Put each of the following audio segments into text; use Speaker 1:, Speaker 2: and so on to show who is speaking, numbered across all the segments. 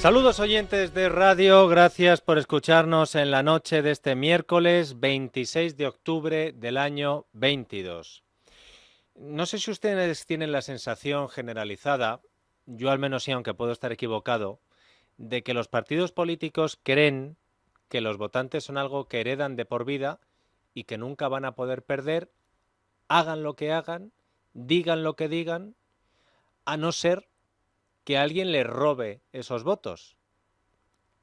Speaker 1: Saludos oyentes de radio, gracias por escucharnos en la noche de este miércoles 26 de octubre del año 22. No sé si ustedes tienen la sensación generalizada, yo al menos sí, aunque puedo estar equivocado, de que los partidos políticos creen que los votantes son algo que heredan de por vida y que nunca van a poder perder, hagan lo que hagan, digan lo que digan, a no ser que alguien les robe esos votos.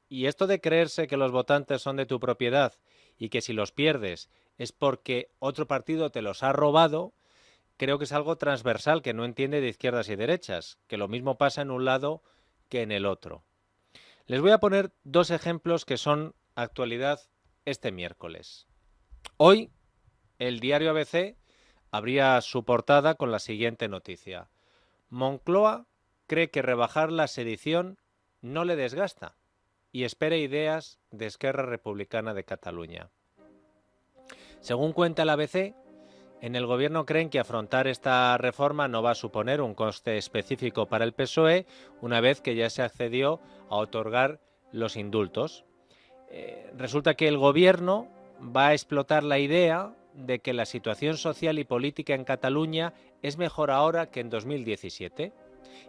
Speaker 1: Y esto de creerse que los votantes son de tu propiedad y que si los pierdes es porque otro partido te los ha robado, creo que es algo transversal que no entiende de izquierdas y derechas, que lo mismo pasa en un lado que en el otro. Les voy a poner dos ejemplos que son actualidad este miércoles. Hoy, el diario ABC abría su portada con la siguiente noticia. Moncloa cree que rebajar la sedición no le desgasta y espera ideas de Esquerra Republicana de Cataluña. Según cuenta el ABC, en el gobierno creen que afrontar esta reforma no va a suponer un coste específico para el PSOE una vez que ya se accedió a otorgar los indultos. Resulta que el gobierno va a explotar la idea de que la situación social y política en Cataluña es mejor ahora que en 2017.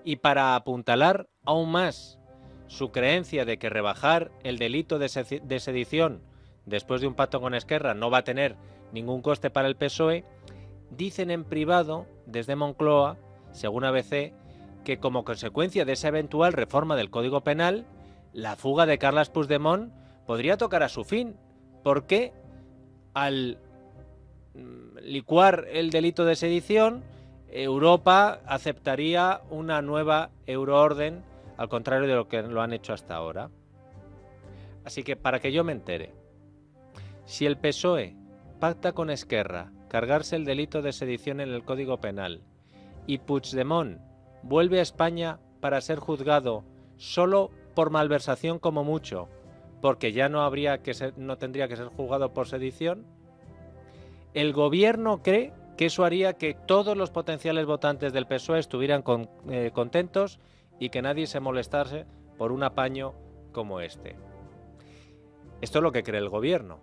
Speaker 1: Y para apuntalar aún más su creencia de que rebajar el delito de sedición después de un pacto con Esquerra no va a tener ningún coste para el PSOE, dicen en privado desde Moncloa, según ABC, que como consecuencia de esa eventual reforma del Código Penal, la fuga de Carles Puigdemont podría tocar a su fin, porque al licuar el delito de sedición, Europa aceptaría una nueva euroorden, al contrario de lo que lo han hecho hasta ahora. Así que, para que yo me entere, si el PSOE pacta con Esquerra cargarse el delito de sedición en el Código Penal y Puigdemont vuelve a España para ser juzgado solo por malversación como mucho, porque ya no tendría que ser juzgado por sedición, el gobierno cree que eso haría que todos los potenciales votantes del PSOE estuvieran contentos y que nadie se molestase por un apaño como este. Esto es lo que cree el gobierno.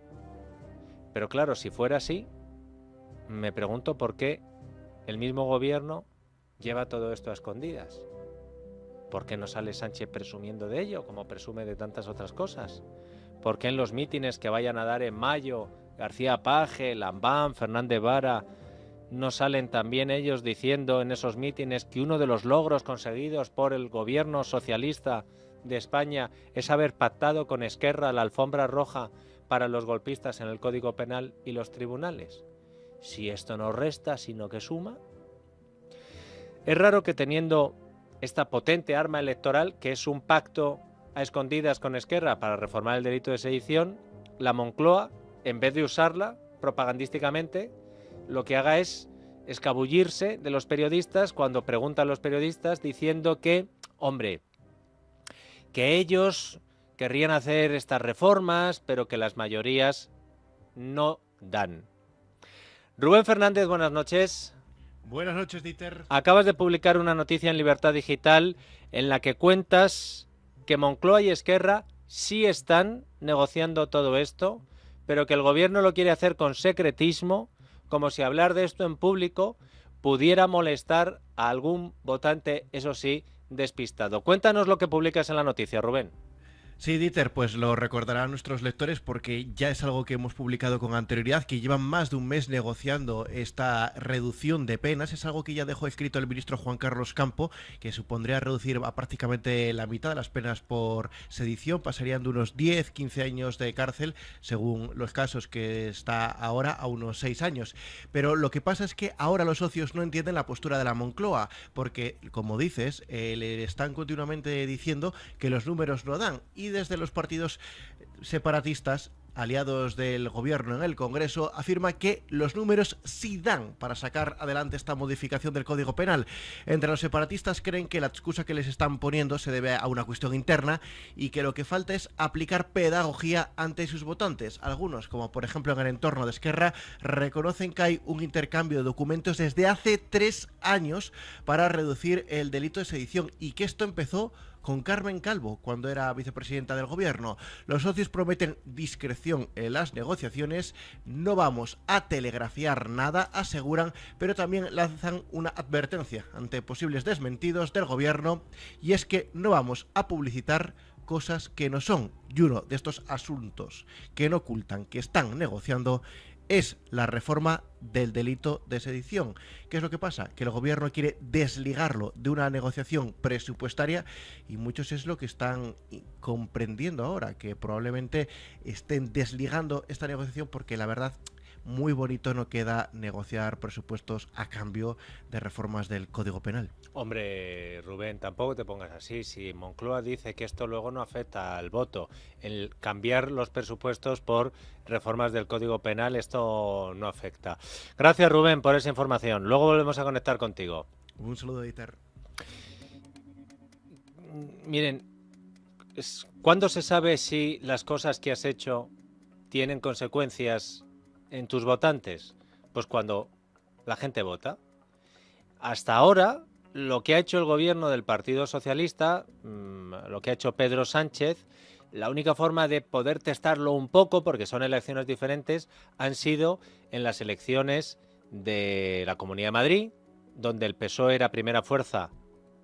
Speaker 1: Pero claro, si fuera así, me pregunto por qué el mismo gobierno lleva todo esto a escondidas. ¿Por qué no sale Sánchez presumiendo de ello, como presume de tantas otras cosas? ¿Por qué en los mítines que vayan a dar en mayo, García Page, Lambán, Fernández Vara, no salen también ellos diciendo en esos mítines que uno de los logros conseguidos por el gobierno socialista de España es haber pactado con Esquerra la alfombra roja para los golpistas en el Código Penal y los tribunales? Si esto no resta, sino que suma. Es raro que teniendo esta potente arma electoral, que es un pacto a escondidas con Esquerra para reformar el delito de sedición, la Moncloa, en vez de usarla propagandísticamente, lo que haga es escabullirse de los periodistas cuando preguntan los periodistas diciendo que, hombre, que ellos querrían hacer estas reformas, pero que las mayorías no dan. Rubén Fernández, buenas noches.
Speaker 2: Buenas noches, Dieter.
Speaker 1: Acabas de publicar una noticia en Libertad Digital en la que cuentas que Moncloa y Esquerra sí están negociando todo esto, pero que el gobierno lo quiere hacer con secretismo, como si hablar de esto en público pudiera molestar a algún votante, eso sí, despistado. Cuéntanos lo que publicas en la noticia, Rubén.
Speaker 2: Sí, Dieter, pues lo recordarán nuestros lectores porque ya es algo que hemos publicado con anterioridad, que llevan más de un mes negociando esta reducción de penas. Es algo que ya dejó escrito el ministro Juan Carlos Campo, que supondría reducir a prácticamente la mitad de las penas por sedición. Pasarían de unos 10, 15 años de cárcel, según los casos que está ahora, a unos 6 años. Pero lo que pasa es que ahora los socios no entienden la postura de la Moncloa, porque, como dices, le están continuamente diciendo que los números no dan. Y desde los partidos separatistas, aliados del gobierno en el Congreso, afirma que los números sí dan para sacar adelante esta modificación del Código Penal. Entre los separatistas creen que la excusa que les están poniendo se debe a una cuestión interna y que lo que falta es aplicar pedagogía ante sus votantes. Algunos, como por ejemplo en el entorno de Esquerra, reconocen que hay un intercambio de documentos desde hace 3 años para reducir el delito de sedición y que esto empezó con Carmen Calvo cuando era vicepresidenta del gobierno. Los socios prometen discreción en las negociaciones, no vamos a telegrafiar nada, aseguran, pero también lanzan una advertencia ante posibles desmentidos del gobierno, y es que no vamos a publicitar cosas que no son. Y uno de estos asuntos que no ocultan que están negociando es la reforma del delito de sedición. ¿Qué es lo que pasa? Que el gobierno quiere desligarlo de una negociación presupuestaria, y muchos es lo que están comprendiendo ahora, que probablemente estén desligando esta negociación porque la verdad muy bonito no queda negociar presupuestos a cambio de reformas del Código Penal.
Speaker 1: Hombre, Rubén, tampoco te pongas así. Si Moncloa dice que esto luego no afecta al voto, el cambiar los presupuestos por reformas del Código Penal, esto no afecta. Gracias, Rubén, por esa información. Luego volvemos a conectar contigo.
Speaker 2: Un saludo, Dieter.
Speaker 1: Miren, ¿cuándo se sabe si las cosas que has hecho tienen consecuencias en tus votantes? Pues cuando la gente vota. Hasta ahora, lo que ha hecho el gobierno del Partido Socialista, lo que ha hecho Pedro Sánchez, la única forma de poder testarlo un poco, porque son elecciones diferentes, han sido en las elecciones de la Comunidad de Madrid, donde el PSOE era primera fuerza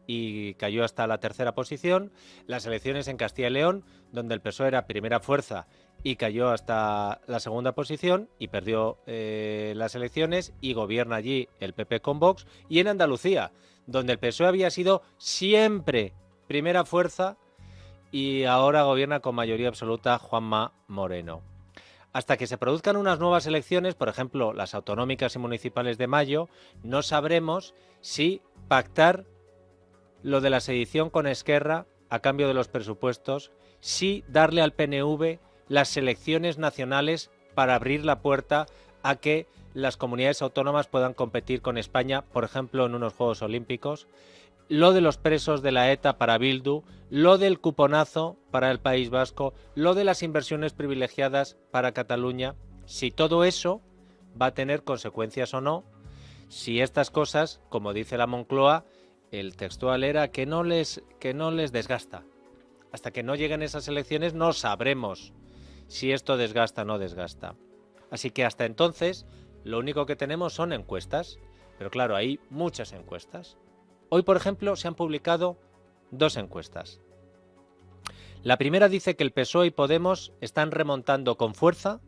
Speaker 1: y cayó hasta la tercera posición, las elecciones en Castilla y León, donde el PSOE era primera fuerza y cayó hasta la segunda posición y perdió las elecciones, y gobierna allí el PP con Vox, y en Andalucía, donde el PSOE había sido siempre primera fuerza y ahora gobierna con mayoría absoluta Juanma Moreno. Hasta que se produzcan unas nuevas elecciones, por ejemplo las autonómicas y municipales de mayo, no sabremos si pactar lo de la sedición con Esquerra a cambio de los presupuestos, sí darle al PNV las selecciones nacionales para abrir la puerta a que las comunidades autónomas puedan competir con España, por ejemplo, en unos Juegos Olímpicos, lo de los presos de la ETA para Bildu, lo del cuponazo para el País Vasco, lo de las inversiones privilegiadas para Cataluña, si todo eso va a tener consecuencias o no, si estas cosas, como dice la Moncloa, el textual era que no les desgasta. Hasta que no lleguen esas elecciones no sabremos si esto desgasta o no desgasta. Así que hasta entonces lo único que tenemos son encuestas. Pero claro, hay muchas encuestas. Hoy, por ejemplo, se han publicado 2 encuestas. La primera dice que el PSOE y Podemos están remontando con fuerza,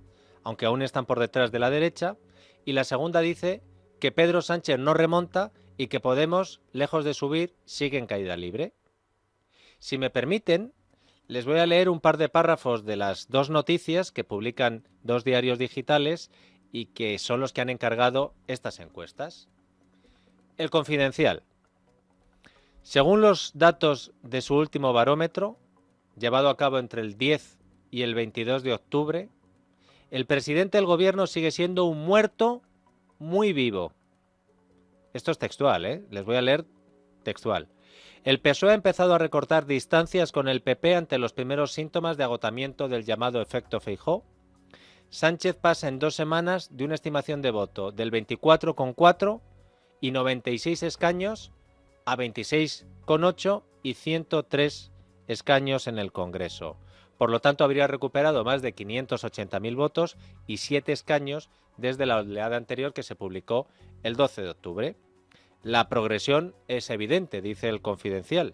Speaker 1: aunque aún están por detrás de la derecha. Y la segunda dice que Pedro Sánchez no remonta y que Podemos, lejos de subir, sigue en caída libre. Si me permiten, les voy a leer un par de párrafos de las 2 noticias que publican 2 diarios digitales y que son los que han encargado estas encuestas. El Confidencial. Según los datos de su último barómetro, llevado a cabo entre el 10 y el 22 de octubre, el presidente del gobierno sigue siendo un muerto muy vivo. Esto es textual, ¿eh? Les voy a leer textual. El PSOE ha empezado a recortar distancias con el PP ante los primeros síntomas de agotamiento del llamado efecto Feijóo. Sánchez pasa en 2 semanas de una estimación de voto del 24,4 y 96 escaños a 26,8 y 103 escaños en el Congreso. Por lo tanto, habría recuperado más de 580.000 votos y 7 escaños desde la oleada anterior que se publicó el 12 de octubre. La progresión es evidente, dice el Confidencial.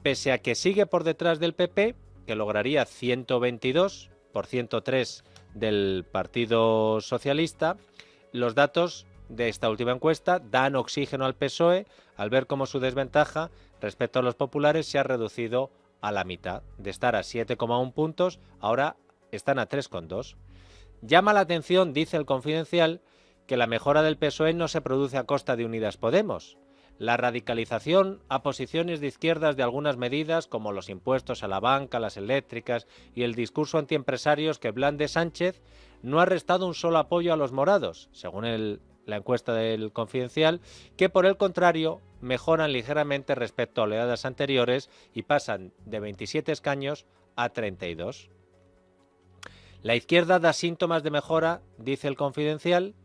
Speaker 1: Pese a que sigue por detrás del PP, que lograría 122 por 103 del Partido Socialista, los datos de esta última encuesta dan oxígeno al PSOE al ver cómo su desventaja respecto a los populares se ha reducido a la mitad. De estar a 7,1 puntos, ahora están a 3,2. Llama la atención, dice el Confidencial, que la mejora del PSOE no se produce a costa de Unidas Podemos. La radicalización a posiciones de izquierdas de algunas medidas, como los impuestos a la banca, las eléctricas y el discurso antiempresarios que blande Sánchez, no ha restado un solo apoyo a los morados, según la encuesta del Confidencial, que por el contrario mejoran ligeramente respecto a oleadas anteriores y pasan de 27 escaños a 32. La izquierda da síntomas de mejora, dice el Confidencial,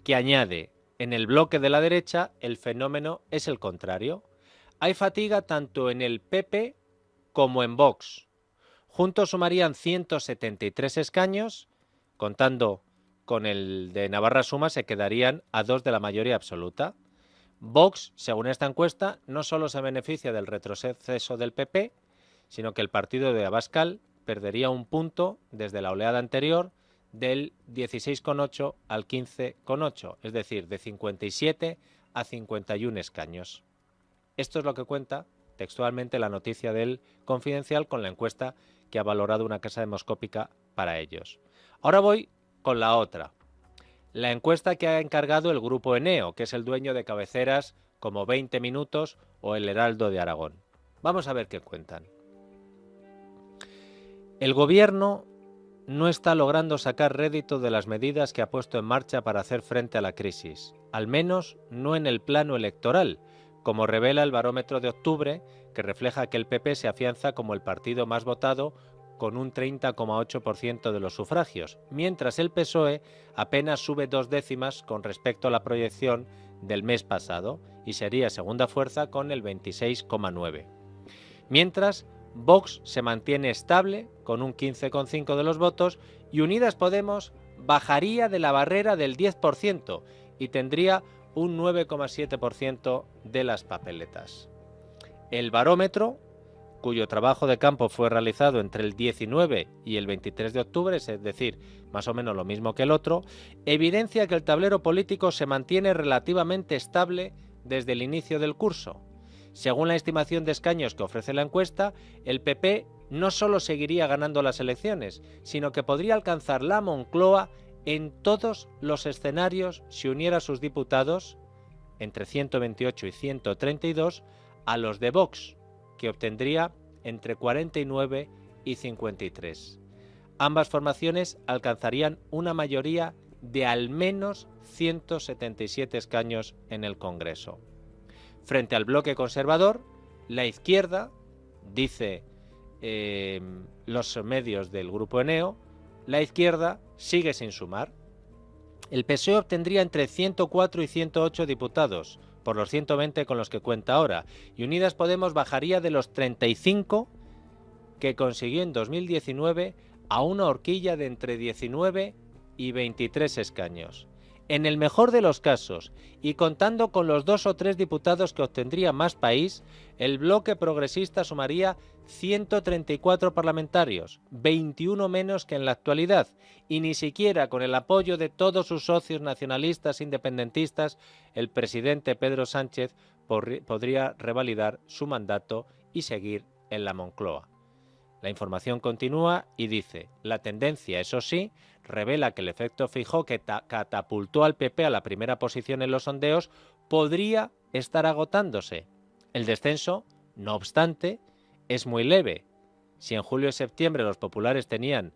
Speaker 1: que añade: en el bloque de la derecha el fenómeno es el contrario. Hay fatiga tanto en el PP como en Vox. Juntos sumarían 173 escaños, contando con el de Navarra Suma se quedarían a 2 de la mayoría absoluta. Vox, según esta encuesta, no solo se beneficia del retroceso del PP, sino que el partido de Abascal perdería un punto desde la oleada anterior del 16,8 al 15,8, es decir, de 57 a 51 escaños. Esto es lo que cuenta textualmente la noticia del Confidencial con la encuesta que ha valorado una casa demoscópica para ellos. Ahora voy con la otra. La encuesta que ha encargado el Grupo Eneo, que es el dueño de cabeceras como 20 Minutos o El Heraldo de Aragón. Vamos a ver qué cuentan. El gobierno no está logrando sacar rédito de las medidas que ha puesto en marcha para hacer frente a la crisis, al menos no en el plano electoral, como revela el barómetro de octubre, que refleja que el PP se afianza como el partido más votado con un 30,8% de los sufragios, mientras el PSOE apenas sube 2 décimas con respecto a la proyección del mes pasado y sería segunda fuerza con el 26,9%. Mientras, Vox se mantiene estable con un 15,5% de los votos y Unidas Podemos bajaría de la barrera del 10% y tendría un 9,7% de las papeletas. El barómetro, cuyo trabajo de campo fue realizado entre el 19 y el 23 de octubre, es decir, más o menos lo mismo que el otro, evidencia que el tablero político se mantiene relativamente estable desde el inicio del curso. Según la estimación de escaños que ofrece la encuesta, el PP no solo seguiría ganando las elecciones, sino que podría alcanzar la Moncloa en todos los escenarios si uniera a sus diputados, entre 128 y 132, a los de Vox, que obtendría entre 49 y 53. Ambas formaciones alcanzarían una mayoría de al menos 177 escaños en el Congreso. Frente al bloque conservador, la izquierda, dice los medios del Grupo Eneo, la izquierda sigue sin sumar. El PSOE obtendría entre 104 y 108 diputados, por los 120 con los que cuenta ahora, y Unidas Podemos bajaría de los 35 que consiguió en 2019 a una horquilla de entre 19 y 23 escaños. En el mejor de los casos, y contando con los 2 o 3 diputados que obtendría Más País, el bloque progresista sumaría 134 parlamentarios, 21 menos que en la actualidad, y ni siquiera con el apoyo de todos sus socios nacionalistas independentistas, el presidente Pedro Sánchez podría revalidar su mandato y seguir en la Moncloa. La información continúa y dice: la tendencia, eso sí, revela que el efecto Feijóo, que catapultó al PP a la primera posición en los sondeos, podría estar agotándose. El descenso, no obstante, es muy leve. Si en julio y septiembre los populares tenían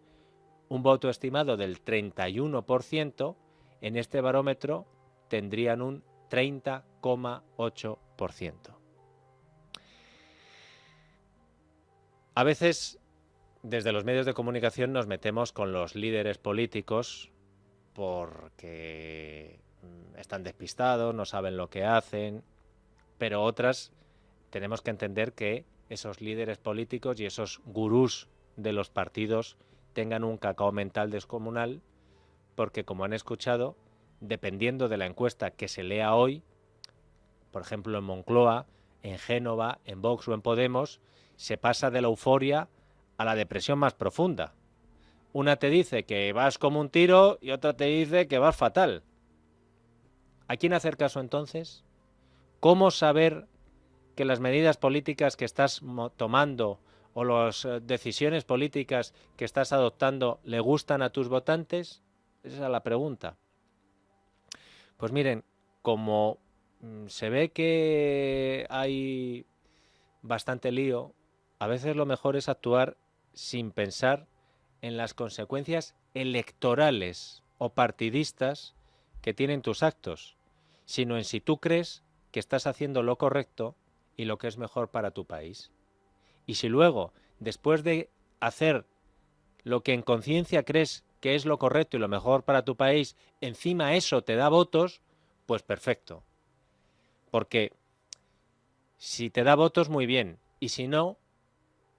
Speaker 1: un voto estimado del 31%, en este barómetro tendrían un 30,8%. A veces, desde los medios de comunicación nos metemos con los líderes políticos porque están despistados, no saben lo que hacen, pero otras tenemos que entender que esos líderes políticos y esos gurús de los partidos tengan un cacao mental descomunal, porque como han escuchado, dependiendo de la encuesta que se lea hoy, por ejemplo en Moncloa, en Génova, en Vox o en Podemos, se pasa de la euforia a la depresión más profunda. Una te dice que vas como un tiro y otra te dice que vas fatal. ¿A quién hacer caso entonces? ¿Cómo saber que las medidas políticas que estás tomando o las decisiones políticas que estás adoptando le gustan a tus votantes? Esa es la pregunta. Pues miren, como se ve que hay bastante lío, a veces lo mejor es actuar sin pensar en las consecuencias electorales o partidistas que tienen tus actos, sino en si tú crees que estás haciendo lo correcto y lo que es mejor para tu país. Y si luego, después de hacer lo que en conciencia crees que es lo correcto y lo mejor para tu país, encima eso te da votos, pues perfecto. Porque si te da votos, muy bien. Y si no,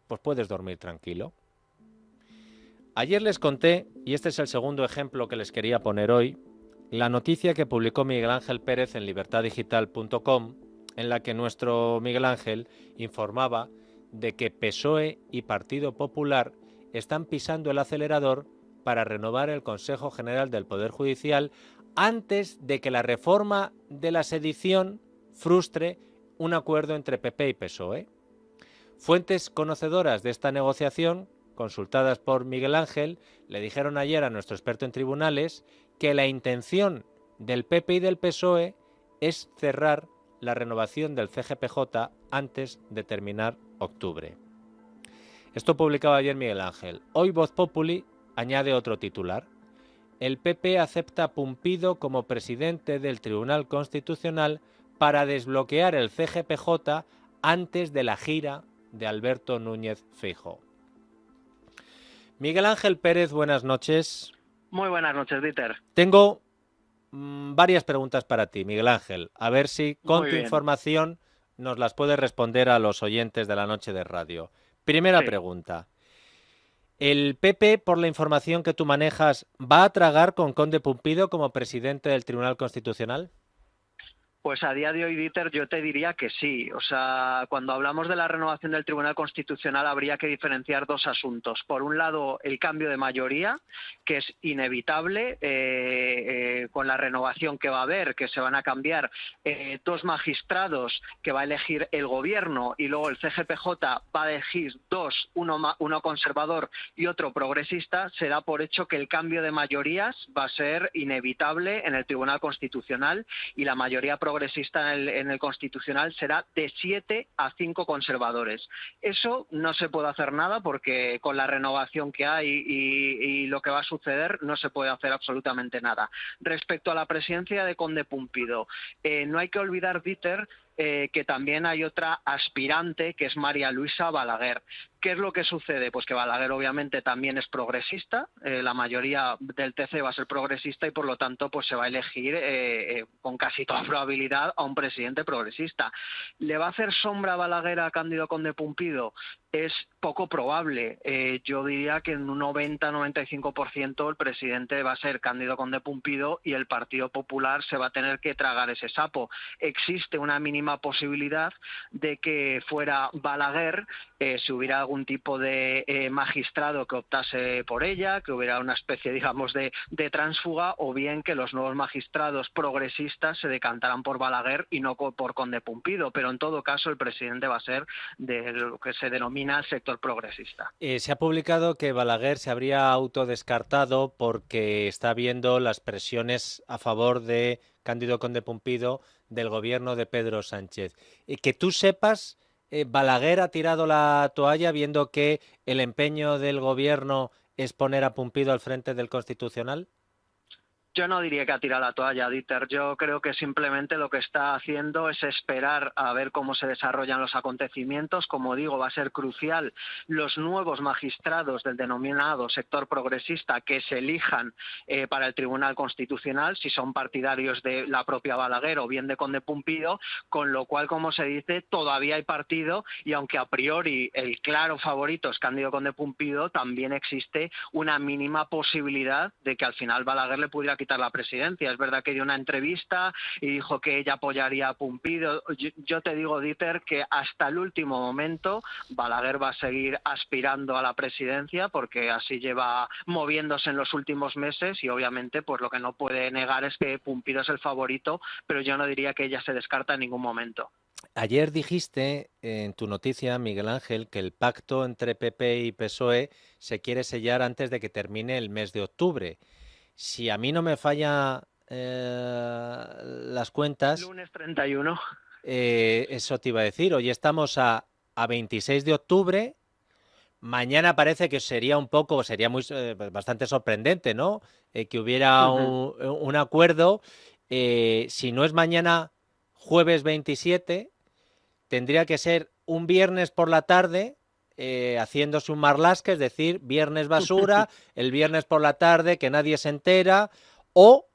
Speaker 1: pues puedes dormir tranquilo. Ayer les conté, y este es el segundo ejemplo que les quería poner hoy, la noticia que publicó Miguel Ángel Pérez en libertaddigital.com, en la que nuestro Miguel Ángel informaba de que PSOE y Partido Popular están pisando el acelerador para renovar el Consejo General del Poder Judicial antes de que la reforma de la sedición frustre un acuerdo entre PP y PSOE. Fuentes conocedoras de esta negociación, consultadas por Miguel Ángel, le dijeron ayer a nuestro experto en tribunales que la intención del PP y del PSOE es cerrar la renovación del CGPJ antes de terminar octubre. Esto publicaba ayer Miguel Ángel. Hoy Voz Populi añade otro titular. El PP acepta a Pumpido como presidente del Tribunal Constitucional para desbloquear el CGPJ antes de la gira de Alberto Núñez Feijóo. Miguel Ángel Pérez, buenas noches.
Speaker 3: Muy buenas noches, Dieter.
Speaker 1: Tengo varias preguntas para ti, Miguel Ángel. A ver si con tu información nos las puedes responder a los oyentes de la noche de radio. Primera pregunta. ¿El PP, por la información que tú manejas, va a tragar con Conde Pumpido como presidente del Tribunal Constitucional?
Speaker 3: Pues a día de hoy, Dieter, yo te diría que sí. O sea, cuando hablamos de la renovación del Tribunal Constitucional habría que diferenciar dos asuntos. Por un lado, el cambio de mayoría, que es inevitable con la renovación que va a haber, que se van a cambiar dos magistrados que va a elegir el Gobierno y luego el CGPJ va a elegir dos, uno conservador y otro progresista. Se da por hecho que el cambio de mayorías va a ser inevitable en el Tribunal Constitucional y la mayoría progresista en el Constitucional será de 7 a 5 conservadores. Eso no se puede hacer nada porque con la renovación que hay y lo que va a suceder no se puede hacer absolutamente nada. Respecto a la presidencia de Conde Pumpido, no hay que olvidar, Dieter, que también hay otra aspirante que es María Luisa Balaguer. ¿Qué es lo que sucede? Pues que Balaguer obviamente también es progresista, la mayoría del TC va a ser progresista y por lo tanto pues se va a elegir con casi toda probabilidad a un presidente progresista. ¿Le va a hacer sombra a Balaguer a Cándido Conde Pumpido? Es poco probable. Yo diría que en un 90-95% el presidente va a ser Cándido Conde Pumpido y el Partido Popular se va a tener que tragar ese sapo. Existe una mínima posibilidad de que fuera Balaguer, si hubiera algún tipo de magistrado que optase por ella, que hubiera una especie, digamos, de tránsfuga, o bien que los nuevos magistrados progresistas se decantaran por Balaguer y no por Conde Pumpido. Pero en todo caso el presidente va a ser de lo que se denomina el sector progresista.
Speaker 1: Se ha publicado que Balaguer se habría autodescartado porque está viendo las presiones a favor de Cándido Conde Pumpido del gobierno de Pedro Sánchez. Que tú sepas, Balaguer ha tirado la toalla viendo que el empeño del gobierno es poner a Pumpido al frente del Constitucional.
Speaker 3: Yo no diría que ha tirado la toalla, Dieter. Yo creo que simplemente lo que está haciendo es esperar a ver cómo se desarrollan los acontecimientos. Como digo, va a ser crucial los nuevos magistrados del denominado sector progresista que se elijan para el Tribunal Constitucional, si son partidarios de la propia Balaguer o bien de Conde Pumpido, con lo cual, como se dice, todavía hay partido y aunque a priori el claro favorito es Cándido Conde Pumpido, también existe una mínima posibilidad de que al final Balaguer le pudiera quitar la presidencia. Es verdad que dio una entrevista y dijo que ella apoyaría a Pumpido. Yo te digo, Dieter, que hasta el último momento Balaguer va a seguir aspirando a la presidencia porque así lleva moviéndose en los últimos meses y obviamente pues lo que no puede negar es que Pumpido es el favorito, pero yo no diría que ella se descarta en ningún momento.
Speaker 1: Ayer dijiste en tu noticia, Miguel Ángel, que el pacto entre PP y PSOE se quiere sellar antes de que termine el mes de octubre. Si a mí no me falla las cuentas...
Speaker 3: Lunes 31.
Speaker 1: Eso te iba a decir. Hoy estamos a 26 de octubre. Mañana parece que sería bastante sorprendente, ¿no? Que hubiera un acuerdo. Si no es mañana, jueves 27, tendría que ser un viernes por la tarde, haciéndose un marlasque, es decir, viernes basura, el viernes por la tarde que nadie se entera, o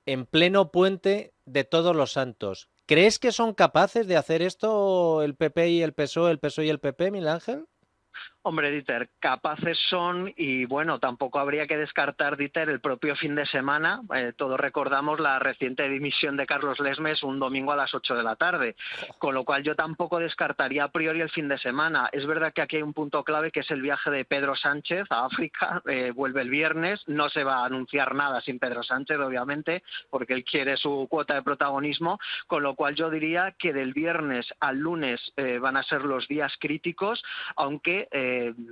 Speaker 1: en pleno puente de Todos los Santos. ¿Crees que son capaces de hacer esto el PP y el PSOE y el PP, Miguel Ángel?
Speaker 3: Hombre, Dieter, capaces son y bueno, tampoco habría que descartar, Dieter, el propio fin de semana. Todos recordamos la reciente dimisión de Carlos Lesmes un domingo a las 8 de la tarde, con lo cual yo tampoco descartaría a priori el fin de semana. Es verdad que aquí hay un punto clave que es el viaje de Pedro Sánchez a África, vuelve el viernes, no se va a anunciar nada sin Pedro Sánchez, obviamente, porque él quiere su cuota de protagonismo, con lo cual yo diría que del viernes al lunes van a ser los días críticos, aunque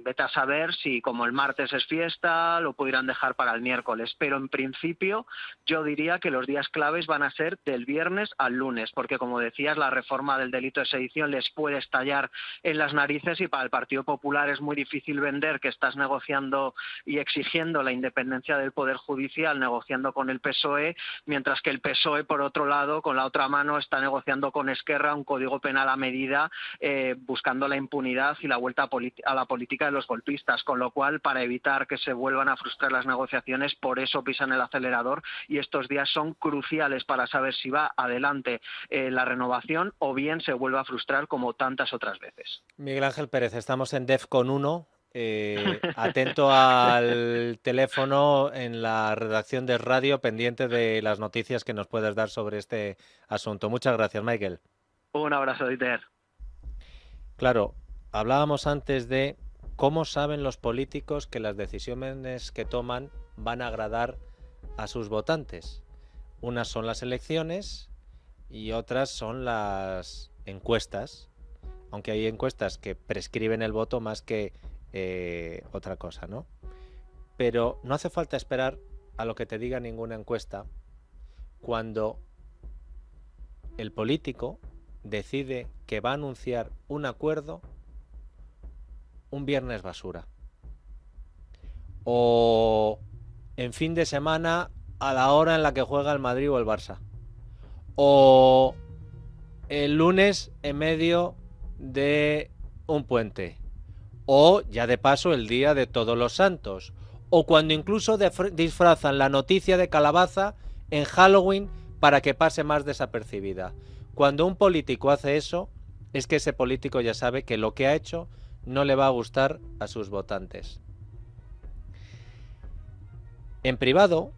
Speaker 3: vete a saber si como el martes es fiesta lo pudieran dejar para el miércoles, pero en principio yo diría que los días claves van a ser del viernes al lunes, porque como decías, la reforma del delito de sedición les puede estallar en las narices y para el Partido Popular es muy difícil vender que estás negociando y exigiendo la independencia del Poder Judicial, negociando con el PSOE, mientras que el PSOE, por otro lado, con la otra mano está negociando con Esquerra un código penal a medida, buscando la impunidad y la vuelta a la política de los golpistas, con lo cual, para evitar que se vuelvan a frustrar las negociaciones, por eso pisan el acelerador y estos días son cruciales para saber si va adelante la renovación o bien se vuelve a frustrar como tantas otras veces.
Speaker 1: Miguel Ángel Pérez, estamos en DEFCON 1. Atento al teléfono en la redacción de radio, pendiente de las noticias que nos puedas dar sobre este asunto. Muchas gracias, Michael.
Speaker 3: Un abrazo, Dieter.
Speaker 1: Claro, hablábamos antes de cómo saben los políticos que las decisiones que toman van a agradar a sus votantes. Unas son las elecciones y otras son las encuestas, aunque hay encuestas que prescriben el voto más que otra cosa, ¿no? Pero no hace falta esperar a lo que te diga ninguna encuesta cuando el político decide que va a anunciar un acuerdo un viernes basura o en fin de semana a la hora en la que juega el Madrid o el Barça o el lunes en medio de un puente o ya de paso el día de Todos los Santos o cuando incluso disfrazan la noticia de calabaza en Halloween para que pase más desapercibida. Cuando un político hace eso es que ese político ya sabe que lo que ha hecho no le va a gustar a sus votantes. En privado,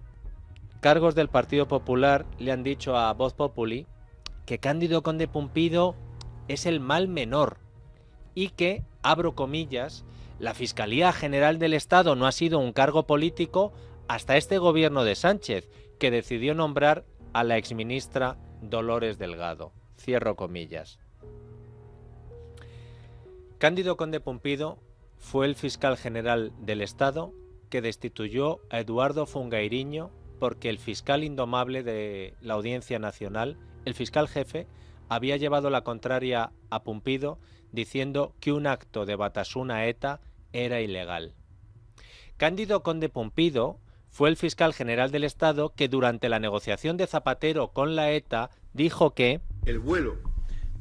Speaker 1: cargos del Partido Popular le han dicho a Voz Populi que Cándido Conde Pumpido es el mal menor y que, abro comillas, la Fiscalía General del Estado no ha sido un cargo político hasta este gobierno de Sánchez, que decidió nombrar a la exministra Dolores Delgado. Cierro comillas. Cándido Conde Pumpido fue el fiscal general del Estado que destituyó a Eduardo Fungairiño porque el fiscal indomable de la Audiencia Nacional, el fiscal jefe, había llevado la contraria a Pumpido diciendo que un acto de Batasuna ETA era ilegal. Cándido Conde Pumpido fue el fiscal general del Estado que durante la negociación de Zapatero con la ETA dijo que
Speaker 4: el vuelo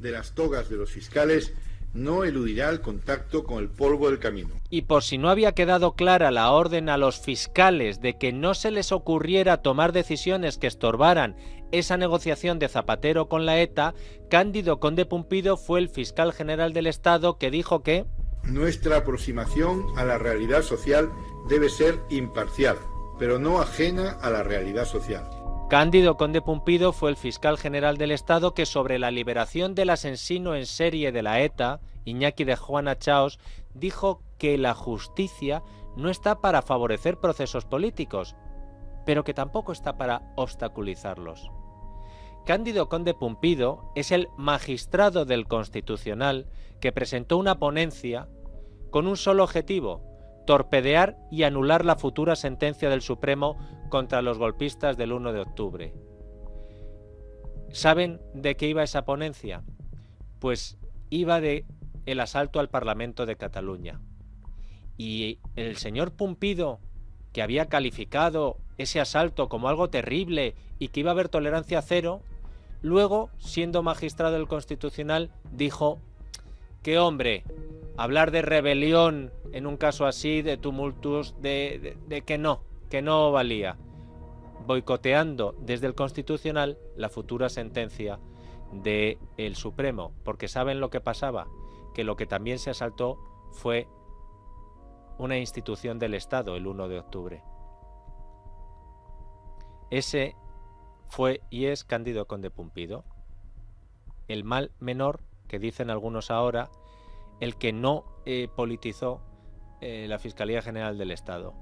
Speaker 4: de las togas de los fiscales no eludirá el contacto con el polvo del camino.
Speaker 1: Y por si no había quedado clara la orden a los fiscales de que no se les ocurriera tomar decisiones que estorbaran esa negociación de Zapatero con la ETA, Cándido Conde Pumpido fue el fiscal general del Estado que dijo que
Speaker 4: nuestra aproximación a la realidad social debe ser imparcial, pero no ajena a la realidad social.
Speaker 1: Cándido Conde Pumpido fue el fiscal general del Estado que sobre la liberación del asesino en serie de la ETA, Iñaki de Juana Chaos, dijo que la justicia no está para favorecer procesos políticos, pero que tampoco está para obstaculizarlos. Cándido Conde Pumpido es el magistrado del Constitucional que presentó una ponencia con un solo objetivo: torpedear y anular la futura sentencia del Supremo contra los golpistas del 1 de octubre. ¿Saben de qué iba esa ponencia? Pues iba de el asalto al Parlamento de Cataluña. Y el señor Pumpido, que había calificado ese asalto como algo terrible y que iba a haber tolerancia cero, luego, siendo magistrado del Constitucional, dijo que, hombre, hablar de rebelión en un caso así, de tumultos, de que no valía, boicoteando desde el Constitucional la futura sentencia del Supremo, porque ¿saben lo que pasaba? Que lo que también se asaltó fue una institución del Estado el 1 de octubre. Ese fue y es Cándido Conde Pumpido. El mal menor, que dicen algunos ahora, el que no politizó la Fiscalía General del Estado.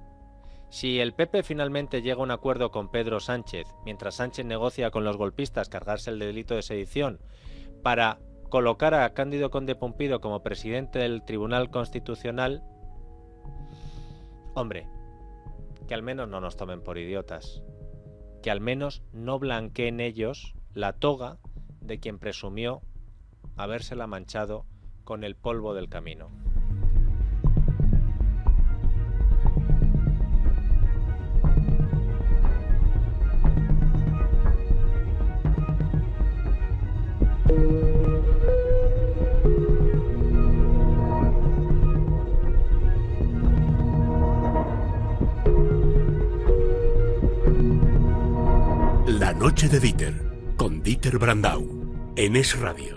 Speaker 1: Si el PP finalmente llega a un acuerdo con Pedro Sánchez, mientras Sánchez negocia con los golpistas cargarse el delito de sedición, para colocar a Cándido Conde Pumpido como presidente del Tribunal Constitucional, hombre, que al menos no nos tomen por idiotas, que al menos no blanqueen ellos la toga de quien presumió habérsela manchado con el polvo del camino.
Speaker 5: La noche de Dieter, con Dieter Brandau, en Es Radio.